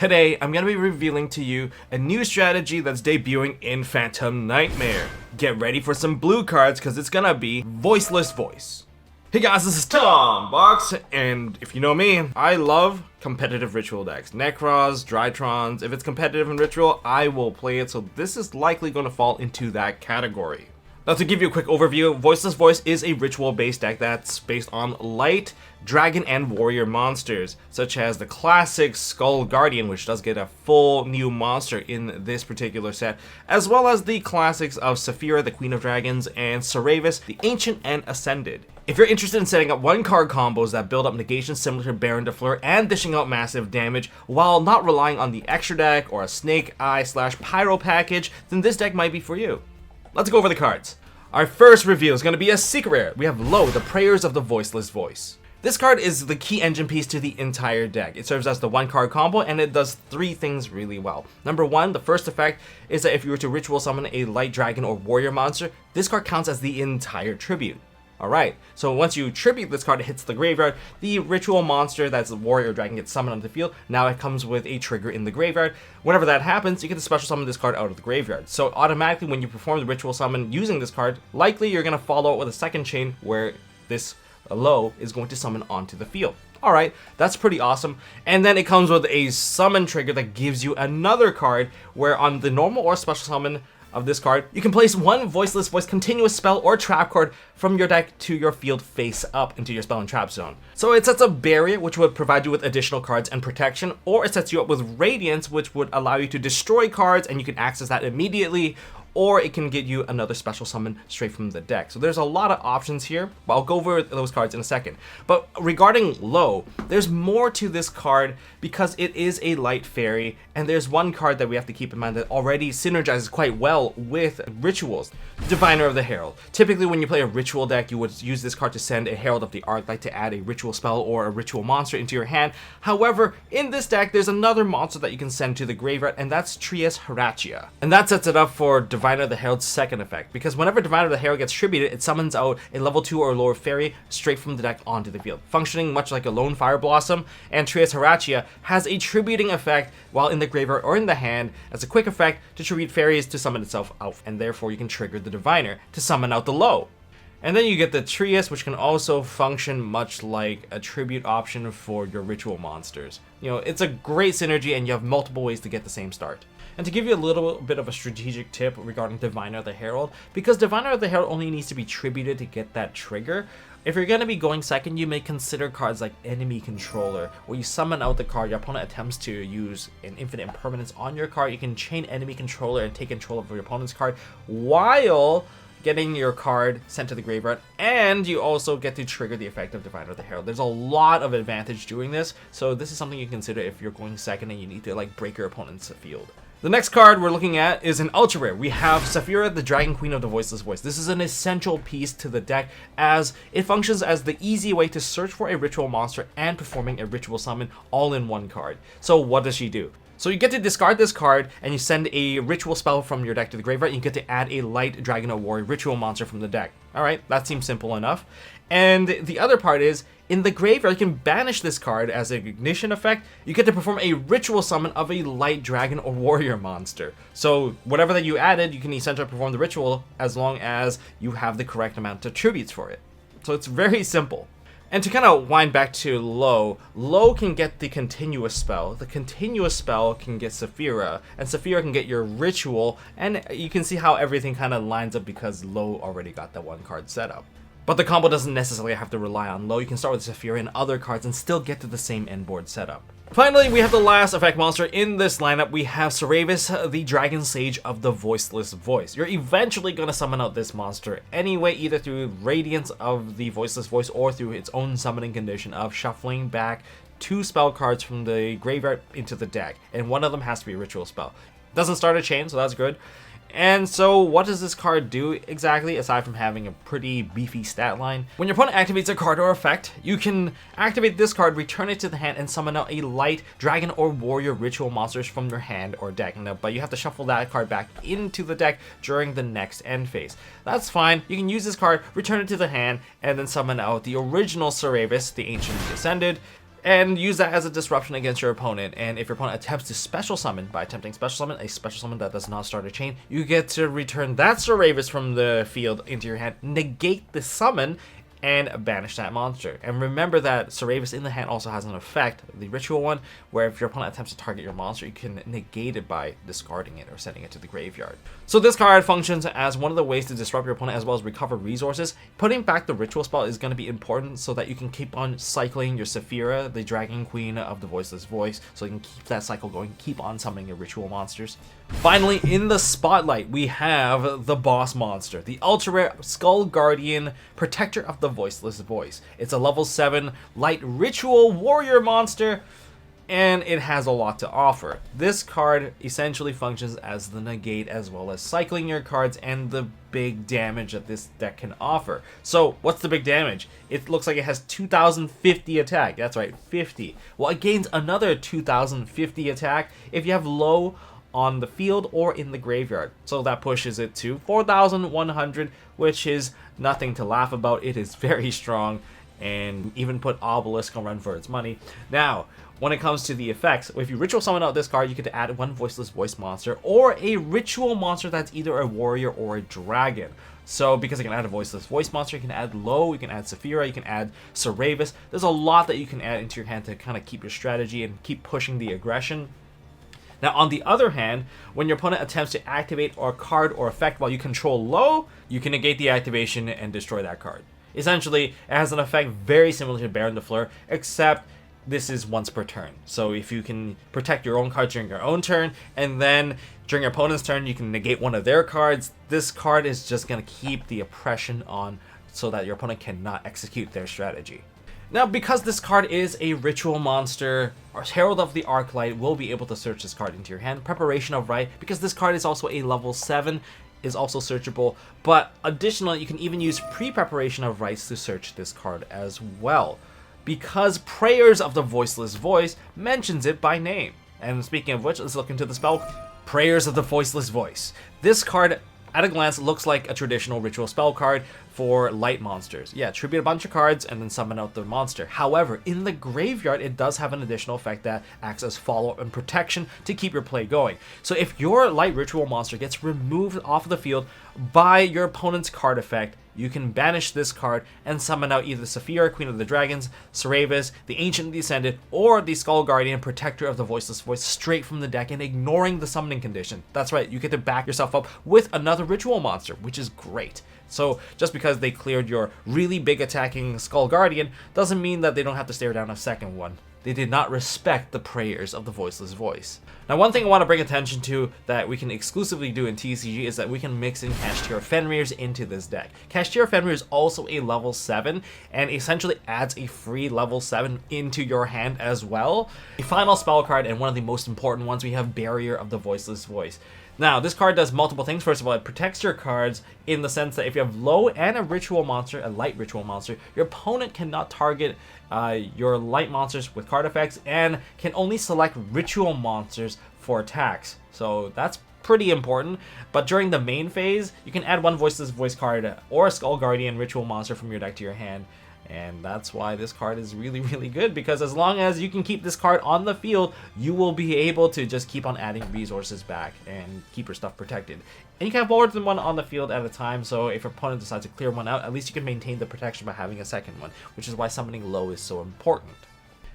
Today, I'm going to be revealing to you a new strategy that's debuting in Phantom Nightmare. Get ready for some blue cards because it's going to be Voiceless Voice. Hey guys, this is Tom Box, and if you know me, I love competitive ritual decks. Necros, Drytrons, if it's competitive in ritual, I will play it, so this is likely going to fall into that category. Now to give you a quick overview, Voiceless Voice is a ritual-based deck that's based on light, dragon, and warrior monsters, such as the classic Skull Guardian, which does get a full new monster in this particular set, as well as the classics of Saphira, the Queen of Dragons, and Saravis, the Ancient and Ascended. If you're interested in setting up one-card combos that build up negations similar to Baron de Fleur and dishing out massive damage while not relying on the extra deck or a Snake Eye / Pyro package, then this deck might be for you. Let's go over the cards. Our first reveal is going to be a secret rare. We have Lo, the Prayers of the Voiceless Voice. This card is the key engine piece to the entire deck. It serves as the one-card combo, and it does three things really well. Number one, the first effect is that if you were to ritual summon a light dragon or warrior monster, this card counts as the entire tribute. Alright, so once you tribute this card, it hits the graveyard. The ritual monster that's a warrior or dragon gets summoned onto the field. Now it comes with a trigger in the graveyard. Whenever that happens, you get to special summon this card out of the graveyard. So automatically when you perform the ritual summon using this card, likely you're going to follow it with a second chain where this Lo is going to summon onto the field. Alright, that's pretty awesome. And then it comes with a summon trigger that gives you another card where on the normal or special summon of this card, you can place one Voiceless Voice continuous spell or trap card from your deck to your field face up into your spell and trap zone. So it sets a barrier which would provide you with additional cards and protection, or it sets you up with Radiance which would allow you to destroy cards and you can access that immediately, or it can get you another special summon straight from the deck. So there's a lot of options here, but I'll go over those cards in a second. But regarding Lo, there's more to this card because it is a light fairy, and there's one card that we have to keep in mind that already synergizes quite well with rituals. Diviner of the Herald. Typically when you play a ritual deck, you would use this card to send a Herald of the Arclight to add a ritual spell or a ritual monster into your hand. However, in this deck, there's another monster that you can send to the graveyard, and that's Trias Herachia. And that sets it up for Diviner of the Herald's second effect, because whenever Diviner of the Herald gets tributed, it summons out a level 2 or lower fairy straight from the deck onto the field, functioning much like a lone Fire Blossom. And Trias Herachia has a tributing effect while in the graveyard or in the hand as a quick effect to tribute fairies to summon itself out, and therefore you can trigger the Diviner to summon out the Lo. And then you get the Trias, which can also function much like a tribute option for your ritual monsters. You know, it's a great synergy and you have multiple ways to get the same start. And to give you a little bit of a strategic tip regarding Diviner of the Herald, because Diviner of the Herald only needs to be tributed to get that trigger, if you're going to be going second, you may consider cards like Enemy Controller, where you summon out the card, your opponent attempts to use an infinite impermanence on your card. You can chain Enemy Controller and take control of your opponent's card while getting your card sent to the graveyard, and you also get to trigger the effect of Diviner of the Herald. There's a lot of advantage doing this, so this is something you consider if you're going second and you need to like break your opponent's field. The next card we're looking at is an ultra rare. We have Saphira, the Dragon Queen of the Voiceless Voice. This is an essential piece to the deck as it functions as the easy way to search for a ritual monster and performing a ritual summon all in one card. So what does she do? So you get to discard this card and you send a ritual spell from your deck to the graveyard, and you get to add a light dragon or warrior ritual monster from the deck. Alright, that seems simple enough. And the other part is, in the graveyard, you can banish this card as an ignition effect. You get to perform a ritual summon of a light dragon or warrior monster. So whatever that you added, you can essentially perform the ritual as long as you have the correct amount of tributes for it. So it's very simple. And to kind of wind back to Lo, Lo can get the continuous spell. The continuous spell can get Saphira, and Saphira can get your ritual, and you can see how everything kind of lines up because Lo already got that one card set up. But the combo doesn't necessarily have to rely on Lo. You can start with Saphira and other cards and still get to the same end board setup. Finally, we have the last effect monster in this lineup. We have Saravis, the Dragon Sage of the Voiceless Voice. You're eventually going to summon out this monster anyway, either through Radiance of the Voiceless Voice or through its own summoning condition of shuffling back 2 spell cards from the graveyard into the deck, and one of them has to be a ritual spell. Doesn't start a chain, so that's good. And so what does this card do exactly, aside from having a pretty beefy stat line? When your opponent activates a card or effect, you can activate this card, return it to the hand, and summon out a light dragon or warrior ritual monsters from your hand or deck. But you have to shuffle that card back into the deck during the next end phase. That's fine. You can use this card, return it to the hand, and then summon out the original Saravis, the Ancient and Ascended, and use that as a disruption against your opponent. And if your opponent attempts to special summon, by attempting special summon, a special summon that does not start a chain, you get to return that Saravis from the field into your hand, negate the summon, and banish that monster. And remember that Saravis in the hand also has an effect, the ritual one, where if your opponent attempts to target your monster, you can negate it by discarding it or sending it to the graveyard. So this card functions as one of the ways to disrupt your opponent as well as recover resources. Putting back the ritual spell is going to be important so that you can keep on cycling your Saphira, the Dragon Queen of the Voiceless Voice, so you can keep that cycle going, keep on summoning your ritual monsters. Finally, in the spotlight, we have the boss monster, the ultra rare Skull Guardian, Protector of the Voiceless Voice. It's a level 7 light ritual warrior monster, and it has a lot to offer. This card essentially functions as the negate as well as cycling your cards and the big damage that this deck can offer. So what's the big damage? It looks like it has 2050 attack. That's right, 50. Well, it gains another 2050 attack if you have low on the field or in the graveyard. So that pushes it to 4,100, which is nothing to laugh about. It is very strong, and even put Obelisk on run for its money. Now, when it comes to the effects, if you ritual summon out this card, you get to add one Voiceless Voice monster or a ritual monster that's either a warrior or a dragon. So because you can add a Voiceless Voice monster, you can add Low, you can add Saphira, you can add Saravis. There's a lot that you can add into your hand to kind of keep your strategy and keep pushing the aggression. Now, on the other hand, when your opponent attempts to activate a card or effect while you control Low, you can negate the activation and destroy that card. Essentially, it has an effect very similar to Baron de Fleur, except this is once per turn. So if you can protect your own cards during your own turn, and then during your opponent's turn, you can negate one of their cards, this card is just going to keep the oppression on so that your opponent cannot execute their strategy. Now, because this card is a ritual monster, our Herald of the Arclight will be able to search this card into your hand. Preparation of Right, because this card is also a level 7, is also searchable, but additionally, you can even use pre-preparation of rights to search this card as well, because Prayers of the Voiceless Voice mentions it by name. And speaking of which, let's look into the spell. Prayers of the Voiceless Voice. This card, at a glance, looks like a traditional ritual spell card for light monsters. Yeah, tribute a bunch of cards and then summon out the monster. However, in the graveyard, it does have an additional effect that acts as follow-up and protection to keep your play going. So if your light ritual monster gets removed off of the field by your opponent's card effect, you can banish this card and summon out either Saphira, Queen of the Dragons, Saravis, the Ancient Descendant, or the Skull Guardian, Protector of the Voiceless Voice, straight from the deck and ignoring the summoning condition. That's right, you get to back yourself up with another ritual monster, which is great. So just because they cleared your really big attacking Skull Guardian doesn't mean that they don't have to stare down a second one. They did not respect the prayers of the Voiceless Voice. Now, one thing I want to bring attention to that we can exclusively do in TCG is that we can mix in Kashtira Fenrir's into this deck. Kashtira Fenrir is also a level 7 and essentially adds a free level 7 into your hand as well. A final spell card, and one of the most important ones, we have Barrier of the Voiceless Voice. Now, this card does multiple things. First of all, it protects your cards in the sense that if you have low and a ritual monster, a light ritual monster, your opponent cannot target your light monsters with card effects and can only select ritual monsters for attacks. So that's pretty important. But during the main phase, you can add one Voiceless Voice card or a Skull Guardian ritual monster from your deck to your hand. And that's why this card is really, really good, because as long as you can keep this card on the field, you will be able to just keep on adding resources back and keep your stuff protected. And you can have more than one on the field at a time, so if your opponent decides to clear one out, at least you can maintain the protection by having a second one, which is why summoning low is so important.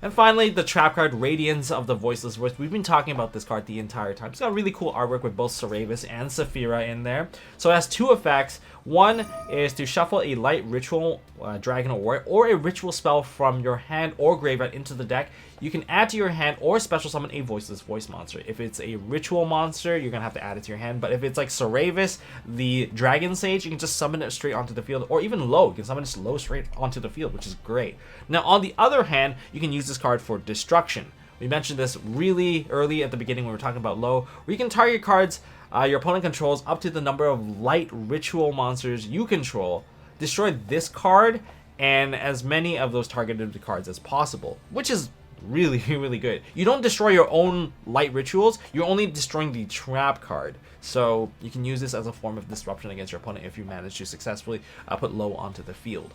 And finally, the trap card, Radiance of the Voiceless Voice. We've been talking about this card the entire time. It's got really cool artwork with both Saravis and Saphira in there. So it has two effects. One is to shuffle a light ritual dragon or warrior, or a ritual spell from your hand or graveyard into the deck. You can add to your hand or special summon a Voiceless Voice monster. If it's a ritual monster, you're going to have to add it to your hand. But if it's like Saravis, the Dragon Sage, you can just summon it straight onto the field. Or even Low, you can summon it low straight onto the field, which is great. Now, on the other hand, you can use this card for destruction. We mentioned this really early at the beginning when we were talking about Low, where you can target cards your opponent controls up to the number of light ritual monsters you control, destroy this card, and as many of those targeted cards as possible, which is really, really good. You don't destroy your own light rituals, you're only destroying the trap card. So you can use this as a form of disruption against your opponent if you manage to successfully put Low onto the field.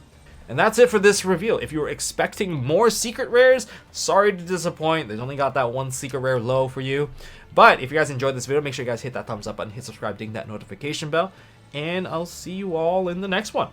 And that's it for this reveal. If you were expecting more secret rares, sorry to disappoint. There's only got that one secret rare low for you. But if you guys enjoyed this video, make sure you guys hit that thumbs up button, hit subscribe, ding that notification bell, and I'll see you all in the next one.